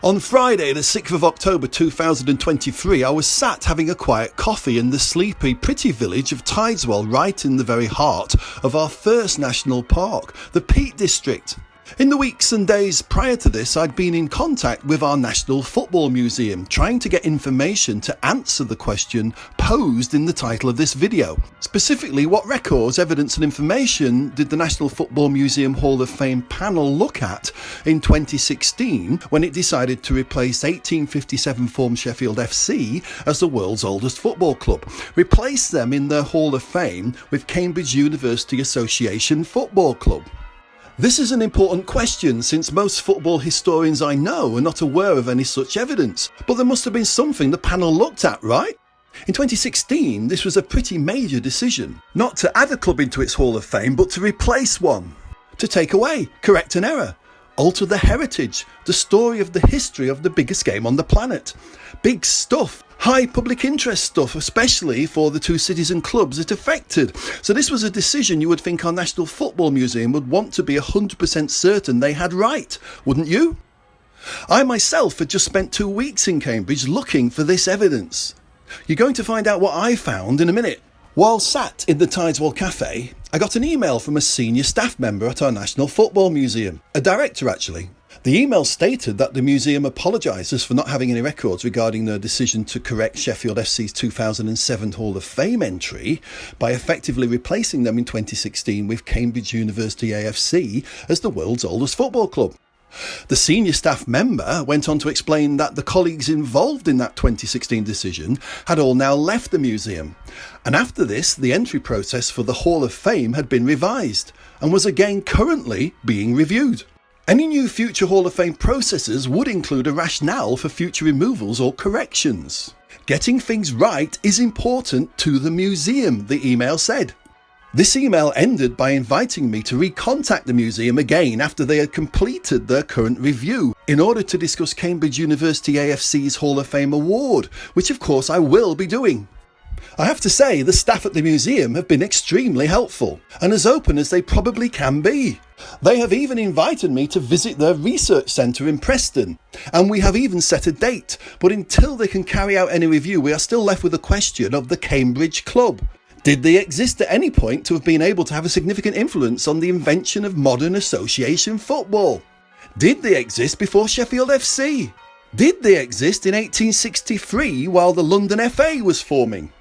On Friday, the 6th of October 2023, I was sat having a quiet coffee in the sleepy, pretty village of Tideswell, right in the very heart of our first national park, the Peak District. In the weeks and days prior to this, I'd been in contact with our National Football Museum, trying to get information to answer the question posed in the title of this video. Specifically, what records, evidence and information did the National Football Museum Hall of Fame panel look at in 2016 when it decided to replace 1857 formed Sheffield FC as the world's oldest football club, replace them in their Hall of Fame with Cambridge University Association Football Club. This is an important question since most football historians I know are not aware of any such evidence, but there must have been something the panel looked at, right? In 2016, this was a pretty major decision, not to add a club into its Hall of Fame, but to replace one, to take away, correct an error, alter the heritage, the story of the history of the biggest game on the planet. Big stuff. High public interest stuff, especially for the two cities and clubs it affected. So this was a decision you would think our National Football Museum would want to be 100% certain they had right, wouldn't you? I myself had just spent 2 weeks in Cambridge looking for this evidence. You're going to find out what I found in a minute. While sat in the Tideswell Cafe, I got an email from a senior staff member at our National Football Museum, a director actually. The email stated that the museum apologises for not having any records regarding their decision to correct Sheffield FC's 2007 Hall of Fame entry by effectively replacing them in 2016 with Cambridge University AFC as the world's oldest football club. The senior staff member went on to explain that the colleagues involved in that 2016 decision had all now left the museum, and after this the entry process for the Hall of Fame had been revised and was again currently being reviewed. Any new future Hall of Fame processes would include a rationale for future removals or corrections. Getting things right is important to the museum, the email said. This email ended by inviting me to recontact the museum again after they had completed their current review in order to discuss Cambridge University AFC's Hall of Fame award, which of course I will be doing. I have to say the staff at the museum have been extremely helpful and as open as they probably can be. They have even invited me to visit their research centre in Preston, and we have even set a date, but until they can carry out any review we are still left with the question of the Cambridge club. Did they exist at any point to have been able to have a significant influence on the invention of modern association football? Did they exist before Sheffield FC? Did they exist in 1863 while the London FA was forming?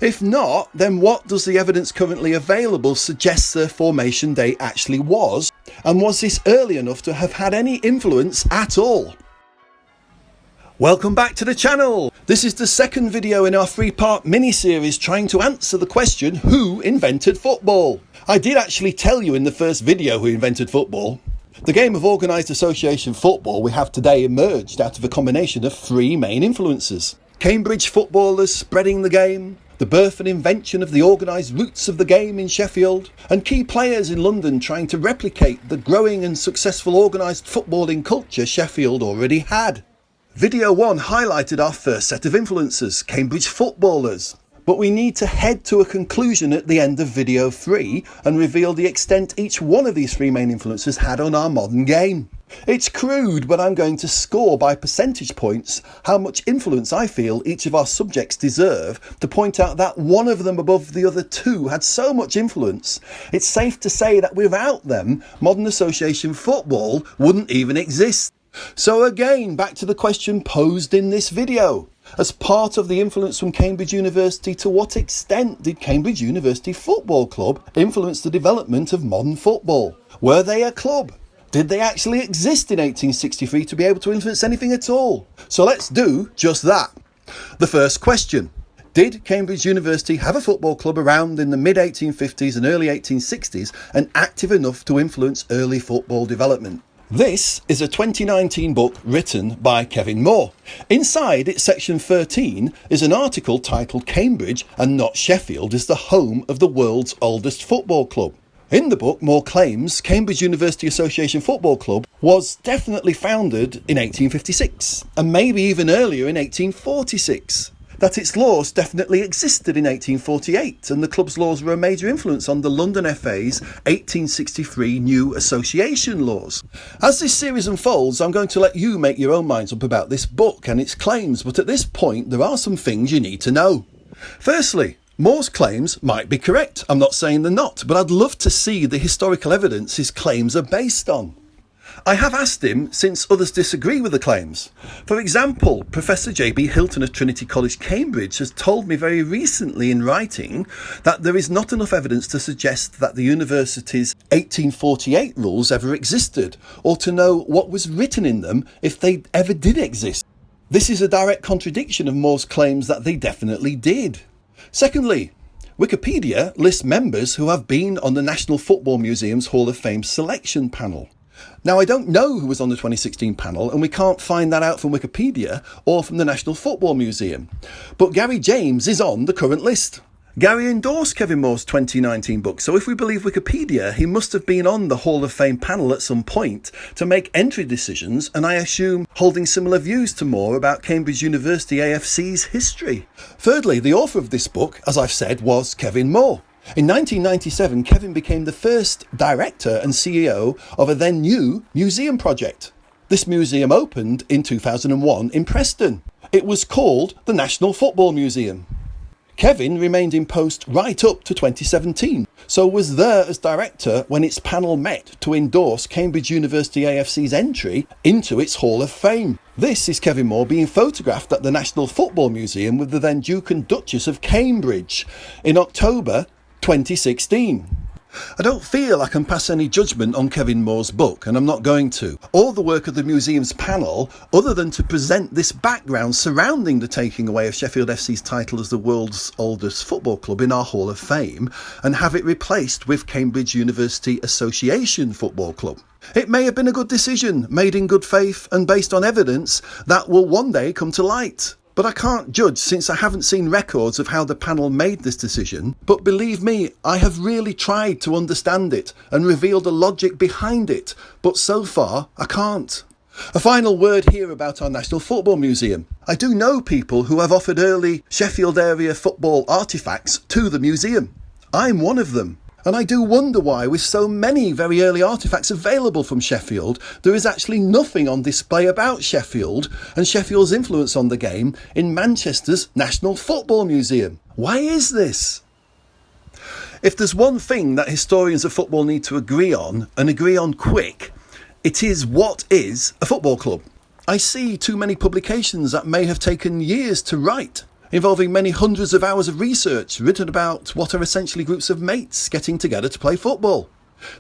If not, then what does the evidence currently available suggest their formation date actually was, and was this early enough to have had any influence at all? Welcome back to the channel. This is the second video in our 3-part mini-series trying to answer the question, who invented football? I did actually tell you in the first video who invented football. The game of organised association football we have today emerged out of a combination of 3 main influences. Cambridge footballers spreading the game, the birth and invention of the organised roots of the game in Sheffield, and key players in London trying to replicate the growing and successful organised footballing culture Sheffield already had. Video 1 highlighted our first set of influences, Cambridge footballers, but we need to head to a conclusion at the end of video 3 and reveal the extent each one of these 3 main influences had on our modern game. It's crude, but I'm going to score by percentage points how much influence I feel each of our subjects deserve to point out that one of them above the other 2 had so much influence, it's safe to say that without them, modern association football wouldn't even exist. So again, back to the question posed in this video. As part of the influence from Cambridge University, to what extent did Cambridge University Football Club influence the development of modern football? Were they a club? Did they actually exist in 1863 to be able to influence anything at all? So let's do just that. The first question. Did Cambridge University have a football club around in the mid-1850s and early 1860s and active enough to influence early football development? This is a 2019 book written by Kevin Moore. Inside its section 13 is an article titled Cambridge and not Sheffield is the home of the world's oldest football club. In the book, Moore claims Cambridge University Association Football Club was definitely founded in 1856 and maybe even earlier in 1846. that its laws definitely existed in 1848, and the club's laws were a major influence on the London FA's 1863 new association laws. As this series unfolds, I'm going to let you make your own minds up about this book and its claims, but at this point there are some things you need to know. Firstly, Moore's claims might be correct. I'm not saying they're not, but I'd love to see the historical evidence his claims are based on. I have asked him since others disagree with the claims. For example, Professor J.B. Hilton of Trinity College, Cambridge, has told me very recently in writing that there is not enough evidence to suggest that the university's 1848 rules ever existed, or to know what was written in them if they ever did exist. This is a direct contradiction of Moore's claims that they definitely did. Secondly, Wikipedia lists members who have been on the National Football Museum's Hall of Fame selection panel. Now, I don't know who was on the 2016 panel, and we can't find that out from Wikipedia or from the National Football Museum. But Gary James is on the current list. Gary endorsed Kevin Moore's 2019 book, so if we believe Wikipedia, he must have been on the Hall of Fame panel at some point to make entry decisions, and I assume holding similar views to Moore about Cambridge University AFC's history. Thirdly, the author of this book, as I've said, was Kevin Moore. In 1997, Kevin became the first director and CEO of a then new museum project. This museum opened in 2001 in Preston. It was called the National Football Museum. Kevin remained in post right up to 2017, so was there as director when its panel met to endorse Cambridge University AFC's entry into its Hall of Fame. This is Kevin Moore being photographed at the National Football Museum with the then Duke and Duchess of Cambridge in October 2016. I don't feel I can pass any judgment on Kevin Moore's book, and I'm not going to, or the work of the museum's panel, other than to present this background surrounding the taking away of Sheffield FC's title as the world's oldest football club in our Hall of Fame, and have it replaced with Cambridge University Association Football Club. It may have been a good decision, made in good faith and based on evidence that will one day come to light. But I can't judge since I haven't seen records of how the panel made this decision. But believe me, I have really tried to understand it and reveal the logic behind it. But so far, I can't. A final word here about our National Football Museum. I do know people who have offered early Sheffield area football artefacts to the museum. I'm one of them. And I do wonder why, with so many very early artefacts available from Sheffield, there is actually nothing on display about Sheffield and Sheffield's influence on the game in Manchester's National Football Museum. Why is this? If there's one thing that historians of football need to agree on, and agree on quick, it is what is a football club. I see too many publications that may have taken years to write, involving many hundreds of hours of research written about what are essentially groups of mates getting together to play football.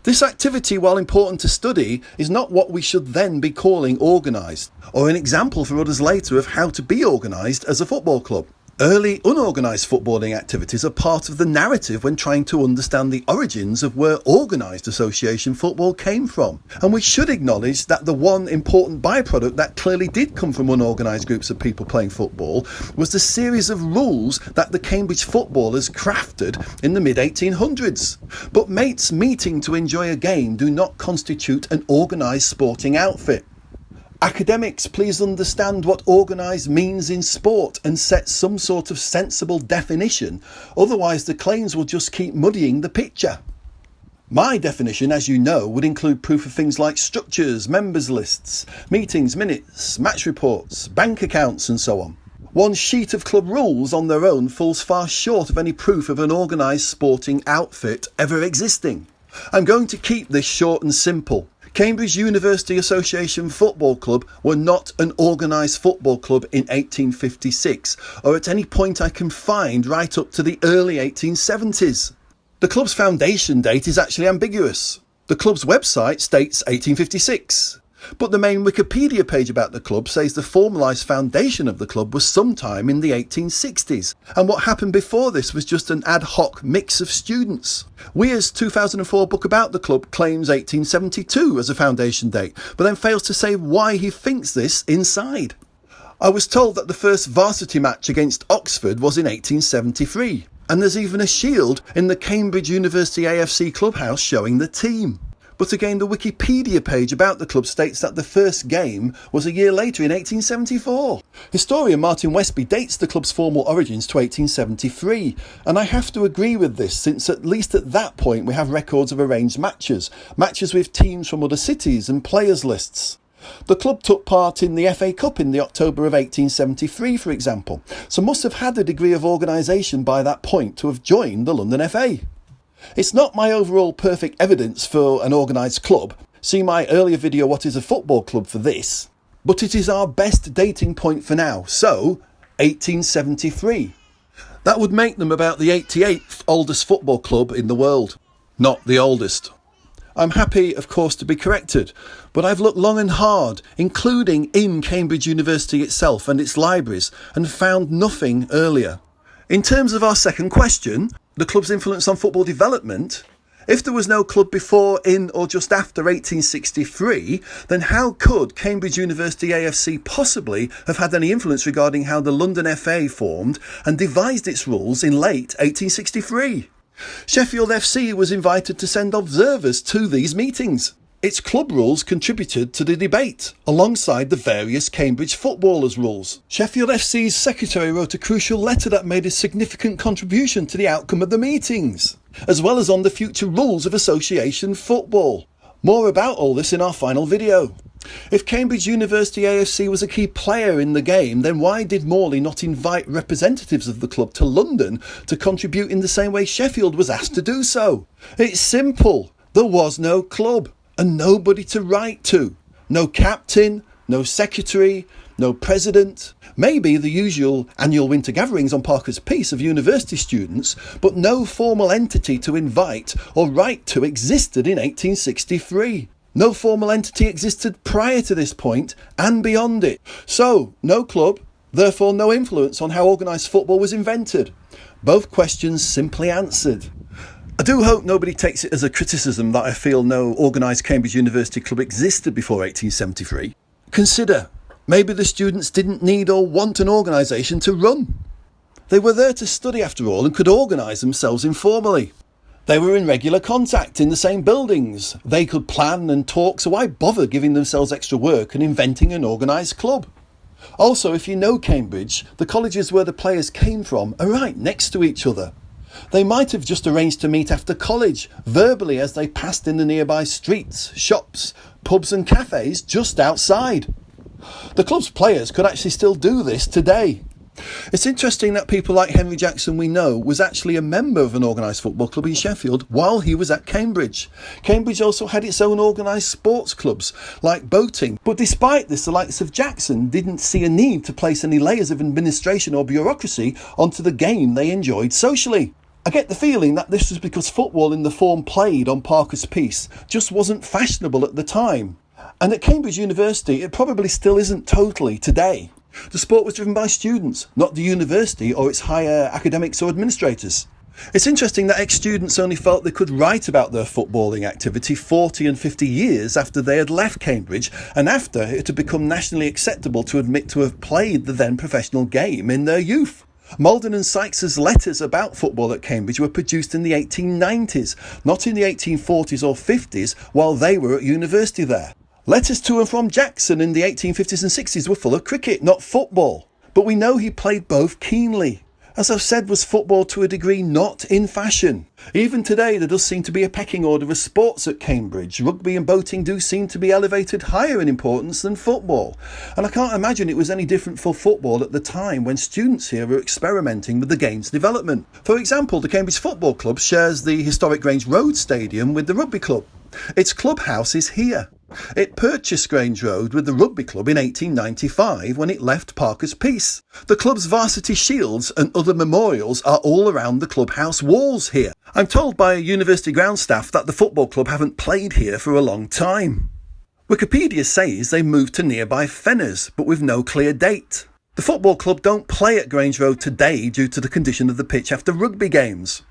This activity, while important to study, is not what we should then be calling organised, or an example for others later of how to be organised as a football club. Early unorganised footballing activities are part of the narrative when trying to understand the origins of where organised association football came from. And we should acknowledge that the one important byproduct that clearly did come from unorganised groups of people playing football was the series of rules that the Cambridge footballers crafted in the mid-1800s. But mates meeting to enjoy a game do not constitute an organised sporting outfit. Academics, please understand what organised means in sport and set some sort of sensible definition, otherwise the claims will just keep muddying the picture. My definition, as you know, would include proof of things like structures, members lists, meetings, minutes, match reports, bank accounts and so on. One sheet of club rules on their own falls far short of any proof of an organised sporting outfit ever existing. I'm going to keep this short and simple. Cambridge University Association Football Club were not an organised football club in 1856, or at any point I can find right up to the early 1870s. The club's foundation date is actually ambiguous. The club's website states 1856, but the main Wikipedia page about the club says the formalised foundation of the club was sometime in the 1860s, and what happened before this was just an ad hoc mix of students. Weir's 2004 book about the club claims 1872 as a foundation date, but then fails to say why he thinks this inside. I was told that the first varsity match against Oxford was in 1873, and there's even a shield in the Cambridge University AFC clubhouse showing the team. But again, the Wikipedia page about the club states that the first game was a year later in 1874. Historian Martin Westby dates the club's formal origins to 1873, and I have to agree with this, since at least at that point we have records of arranged matches with teams from other cities and players lists. The club took part in the FA Cup in the October of 1873, for example, so must have had a degree of organisation by that point to have joined the London FA. It's not my overall perfect evidence for an organised club, see my earlier video What is a Football Club for this, but it is our best dating point for now, so 1873. That would make them about the 88th oldest football club in the world, not the oldest. I'm happy, of course, to be corrected, but I've looked long and hard, including in Cambridge University itself and its libraries, and found nothing earlier. In terms of our second question, the club's influence on football development, if there was no club before, in or just after 1863, then how could Cambridge University AFC possibly have had any influence regarding how the London FA formed and devised its rules in late 1863? Sheffield FC was invited to send observers to these meetings. Its club rules contributed to the debate, alongside the various Cambridge footballers' rules. Sheffield FC's secretary wrote a crucial letter that made a significant contribution to the outcome of the meetings, as well as on the future rules of association football. More about all this in our final video. If Cambridge University AFC was a key player in the game, then why did Morley not invite representatives of the club to London to contribute in the same way Sheffield was asked to do so? It's simple. There was no club and nobody to write to. No captain, no secretary, no president. Maybe the usual annual winter gatherings on Parker's Piece of university students, but no formal entity to invite or write to existed in 1863. No formal entity existed prior to this point and beyond it. So, no club, therefore no influence on how organised football was invented. Both questions simply answered. I do hope nobody takes it as a criticism that I feel no organised Cambridge University club existed before 1873. Consider, maybe the students didn't need or want an organisation to run. They were there to study after all and could organise themselves informally. They were in regular contact in the same buildings. They could plan and talk, so why bother giving themselves extra work and inventing an organised club? Also, if you know Cambridge, the colleges where the players came from are right next to each other. They might have just arranged to meet after college, verbally as they passed in the nearby streets, shops, pubs and cafes just outside. The club's players could actually still do this today. It's interesting that people like Henry Jackson we know was actually a member of an organised football club in Sheffield while he was at Cambridge. Cambridge also had its own organised sports clubs, like boating, but despite this the likes of Jackson didn't see a need to place any layers of administration or bureaucracy onto the game they enjoyed socially. I get the feeling that this was because football in the form played on Parker's Piece just wasn't fashionable at the time. And at Cambridge University it probably still isn't totally today. The sport was driven by students, not the university or its higher academics or administrators. It's interesting that ex-students only felt they could write about their footballing activity 40 and 50 years after they had left Cambridge and after it had become nationally acceptable to admit to have played the then professional game in their youth. Malden and Sykes's letters about football at Cambridge were produced in the 1890s, not in the 1840s or 50s while they were at university there. Letters to and from Jackson in the 1850s and 60s were full of cricket, not football. But we know he played both keenly. As I've said, was football to a degree not in fashion. Even today there does seem to be a pecking order of sports at Cambridge. Rugby and boating do seem to be elevated higher in importance than football. And I can't imagine it was any different for football at the time when students here were experimenting with the game's development. For example, the Cambridge Football Club shares the historic Grange Road Stadium with the rugby club. Its clubhouse is here. It purchased Grange Road with the rugby club in 1895 when it left Parker's Piece. The club's varsity shields and other memorials are all around the clubhouse walls here. I'm told by university ground staff that the football club haven't played here for a long time. Wikipedia says they moved to nearby Fenners, but with no clear date. The football club don't play at Grange Road today due to the condition of the pitch after rugby games.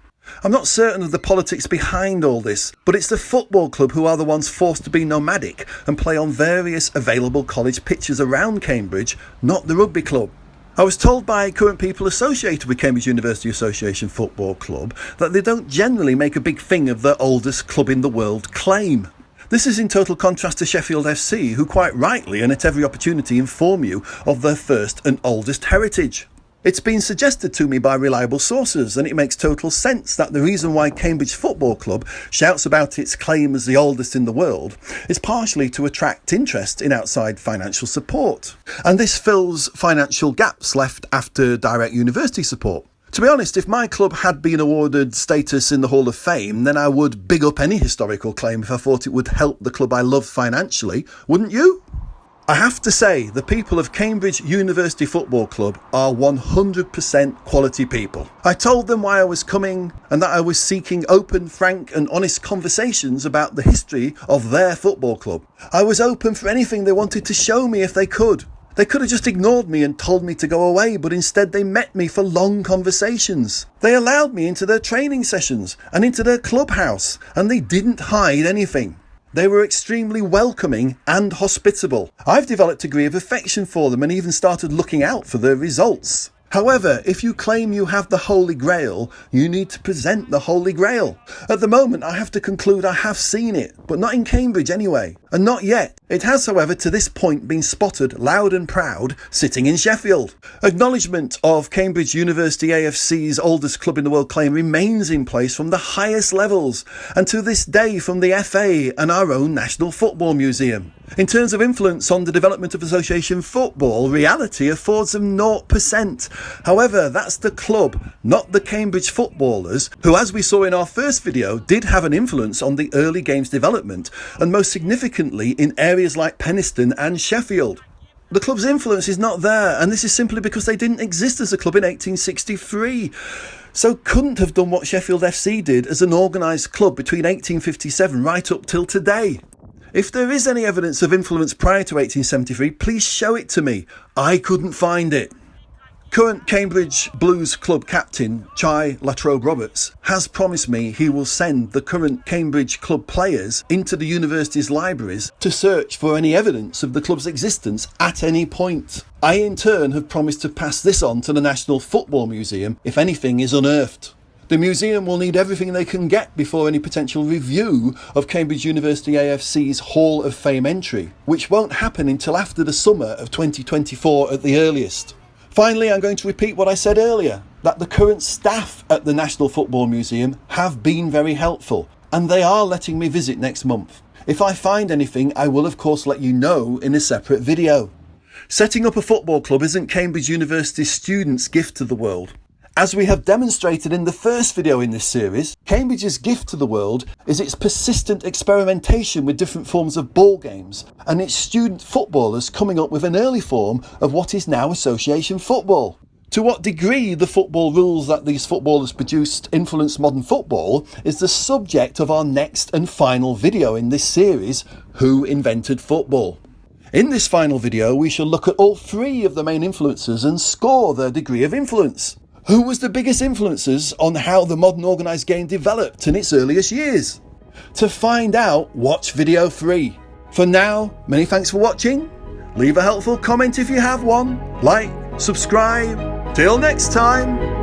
I'm not certain of the politics behind all this, but it's the football club who are the ones forced to be nomadic and play on various available college pitches around Cambridge, not the rugby club. I was told by current people associated with Cambridge University Association Football Club that they don't generally make a big thing of their oldest club in the world claim. This is in total contrast to Sheffield FC, who quite rightly and at every opportunity inform you of their first and oldest heritage. It's been suggested to me by reliable sources, and it makes total sense that the reason why Cambridge Football Club shouts about its claim as the oldest in the world is partially to attract interest in outside financial support. And this fills financial gaps left after direct university support. To be honest, if my club had been awarded status in the Hall of Fame, then I would big up any historical claim if I thought it would help the club I love financially, wouldn't you? I have to say, the people of Cambridge University Football Club are 100% quality people. I told them why I was coming and that I was seeking open, frank and honest conversations about the history of their football club. I was open for anything they wanted to show me if they could. They could have just ignored me and told me to go away, but instead they met me for long conversations. They allowed me into their training sessions and into their clubhouse, and they didn't hide anything. They were extremely welcoming and hospitable. I've developed a degree of affection for them and even started looking out for their results. However, if you claim you have the Holy Grail, you need to present the Holy Grail. At the moment, I have to conclude I have seen it, but not in Cambridge anyway, and not yet. It has, however, to this point been spotted loud and proud sitting in Sheffield. Acknowledgement of Cambridge University AFC's oldest club in the world claim remains in place from the highest levels, and to this day from the FA and our own National Football Museum. In terms of influence on the development of association football, reality affords them 0%. However, that's the club, not the Cambridge footballers, who, as we saw in our first video, did have an influence on the early game's development, and most significantly in areas like Penistone and Sheffield. The club's influence is not there, and this is simply because they didn't exist as a club in 1863. So couldn't have done what Sheffield FC did as an organised club between 1857 right up till today. If there is any evidence of influence prior to 1873, please show it to me. I couldn't find it. Current Cambridge Blues club captain, Chai Latrobe Roberts, has promised me he will send the current Cambridge club players into the university's libraries to search for any evidence of the club's existence at any point. I in turn have promised to pass this on to the National Football Museum if anything is unearthed. The museum will need everything they can get before any potential review of Cambridge University AFC's Hall of Fame entry, which won't happen until after the summer of 2024 at the earliest. Finally, I'm going to repeat what I said earlier, that the current staff at the National Football Museum have been very helpful, and they are letting me visit next month. If I find anything, I will of course let you know in a separate video. Setting up a football club isn't Cambridge University's students' gift to the world. As we have demonstrated in the first video in this series, Cambridge's gift to the world is its persistent experimentation with different forms of ball games and its student footballers coming up with an early form of what is now association football. To what degree the football rules that these footballers produced influence modern football is the subject of our next and final video in this series, Who Invented Football? In this final video, we shall look at all three of the main influences and score their degree of influence. Who was the biggest influences on how the modern organised game developed in its earliest years? To find out, watch video 3. For now, many thanks for watching. Leave a helpful comment if you have one. Like, subscribe. Till next time.